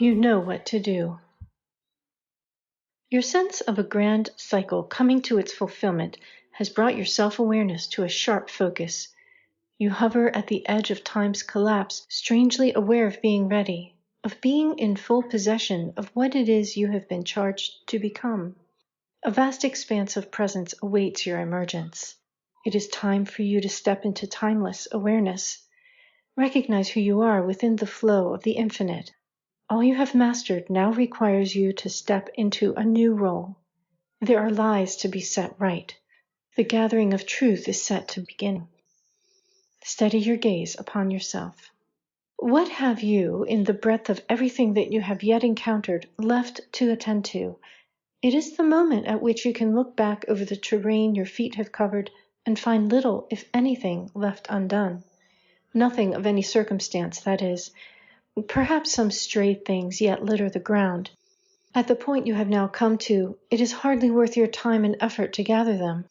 You know what to do. Your sense of a grand cycle coming to its fulfillment has brought your self-awareness to a sharp focus. You hover at the edge of time's collapse, strangely aware of being ready, of being in full possession of what it is you have been charged to become. A vast expanse of presence awaits your emergence. It is time for you to step into timeless awareness. Recognize who you are within the flow of the infinite. All you have mastered now requires you to step into a new role. There are lies to be set right. The gathering of truth is set to begin. Steady your gaze upon yourself. What have you, in the breadth of everything that you have yet encountered, left to attend to? It is the moment at which you can look back over the terrain your feet have covered and find little, if anything, left undone. Nothing of any circumstance, that is. Perhaps some stray things yet litter the ground. At the point you have now come to, it is hardly worth your time and effort to gather them.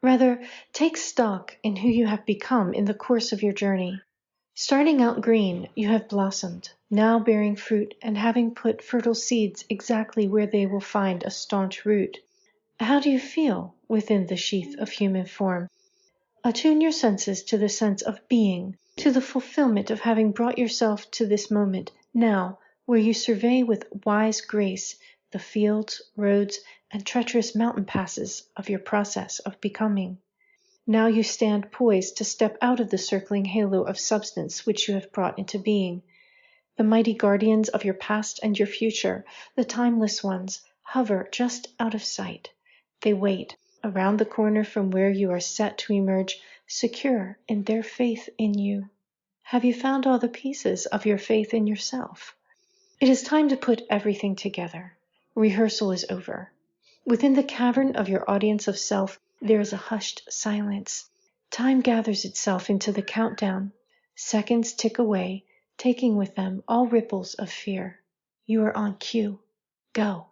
Rather, take stock in who you have become in the course of your journey. Starting out green, you have blossomed, now bearing fruit and having put fertile seeds exactly where they will find a staunch root. How do you feel within the sheath of human form? Attune your senses to the sense of being, to the fulfillment of having brought yourself to this moment, now, where you survey with wise grace the fields, roads, and treacherous mountain passes of your process of becoming. Now you stand poised to step out of the circling halo of substance which you have brought into being. The mighty guardians of your past and your future, the timeless ones, hover just out of sight. They wait around the corner from where you are set to emerge, secure in their faith in you. Have you found all the pieces of your faith in yourself? It is time to put everything together. Rehearsal is over. Within the cavern of your audience of self, there is a hushed silence. Time gathers itself into the countdown. Seconds tick away, taking with them all ripples of fear. You are on cue. Go.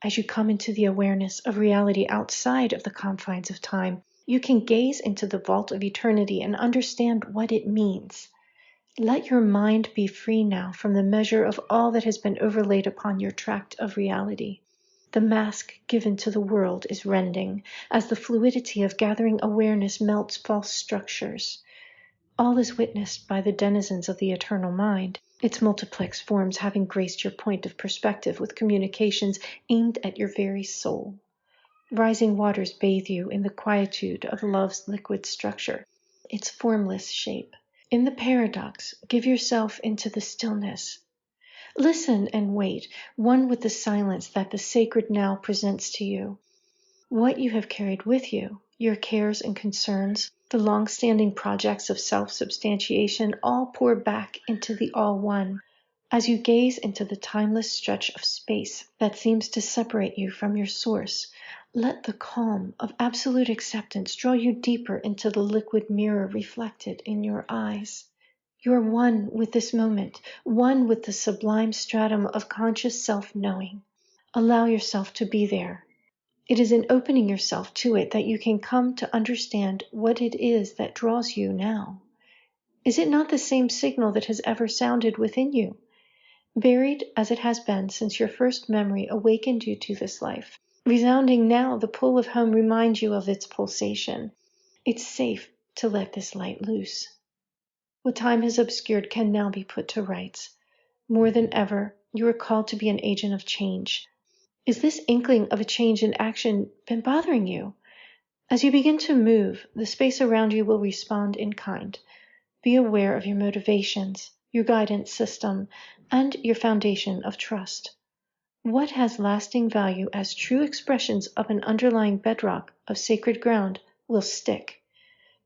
As you come into the awareness of reality outside of the confines of time, you can gaze into the vault of eternity and understand what it means. Let your mind be free now from the measure of all that has been overlaid upon your tract of reality. The mask given to the world is rending, as the fluidity of gathering awareness melts false structures. All is witnessed by the denizens of the eternal mind, its multiplex forms having graced your point of perspective with communications aimed at your very soul. Rising waters bathe you in the quietude of love's liquid structure, its formless shape. In the paradox, give yourself into the stillness. Listen and wait, one with the silence that the sacred now presents to you. What you have carried with you, your cares and concerns, the long-standing projects of self-substantiation all pour back into the All-One. As you gaze into the timeless stretch of space that seems to separate you from your source, let the calm of absolute acceptance draw you deeper into the liquid mirror reflected in your eyes. You are one with this moment, one with the sublime stratum of conscious self-knowing. Allow yourself to be there. It is in opening yourself to it that you can come to understand what it is that draws you now. Is it not the same signal that has ever sounded within you? Buried as it has been since your first memory awakened you to this life, resounding now, the pull of home reminds you of its pulsation. It's safe to let this light loose. What time has obscured can now be put to rights. More than ever, you are called to be an agent of change. Is this inkling of a change in action been bothering you? As you begin to move, the space around you will respond in kind. Be aware of your motivations, your guidance system, and your foundation of trust. What has lasting value as true expressions of an underlying bedrock of sacred ground will stick.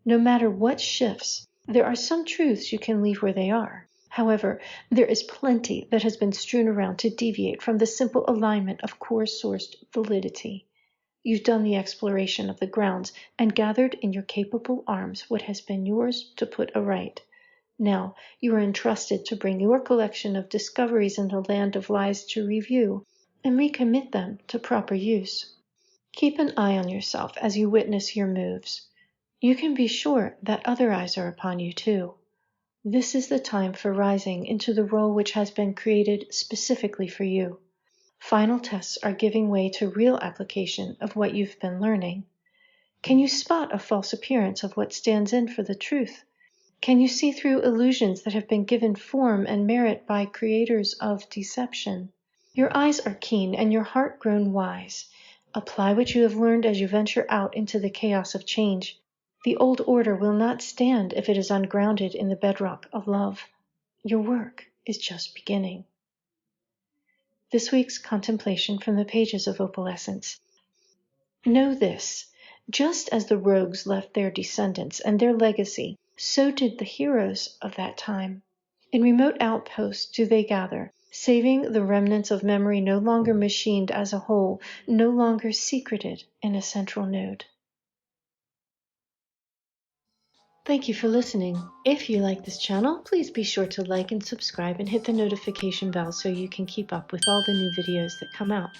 No matter what shifts, there are some truths you can leave where they are. However, there is plenty that has been strewn around to deviate from the simple alignment of core-sourced validity. You've done the exploration of the grounds and gathered in your capable arms what has been yours to put aright. Now, you are entrusted to bring your collection of discoveries in the land of lies to review and recommit them to proper use. Keep an eye on yourself as you witness your moves. You can be sure that other eyes are upon you too. This is the time for rising into the role which has been created specifically for you. Final tests are giving way to real application of what you've been learning. Can you spot a false appearance of what stands in for the truth? Can you see through illusions that have been given form and merit by creators of deception? Your eyes are keen and your heart grown wise. Apply what you have learned as you venture out into the chaos of change. The old order will not stand if it is ungrounded in the bedrock of love. Your work is just beginning. This week's contemplation from the pages of Opalescence. Know this, just as the rogues left their descendants and their legacy, so did the heroes of that time. In remote outposts do they gather, saving the remnants of memory no longer machined as a whole, no longer secreted in a central node. Thank you for listening. If you like this channel, please be sure to like and subscribe and hit the notification bell so you can keep up with all the new videos that come out.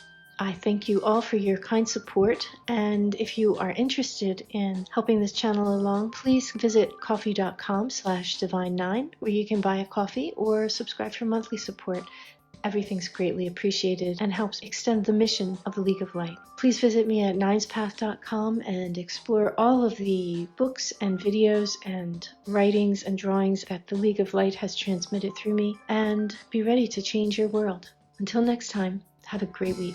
I thank you all for your kind support, and if you are interested in helping this channel along, please visit ko-fi.com/divine9, where you can buy a coffee or subscribe for monthly support. Everything's greatly appreciated and helps extend the mission of the League of Light. Please visit me at ninespath.com and explore all of the books and videos and writings and drawings that the League of Light has transmitted through me, and be ready to change your world. Until next time, have a great week.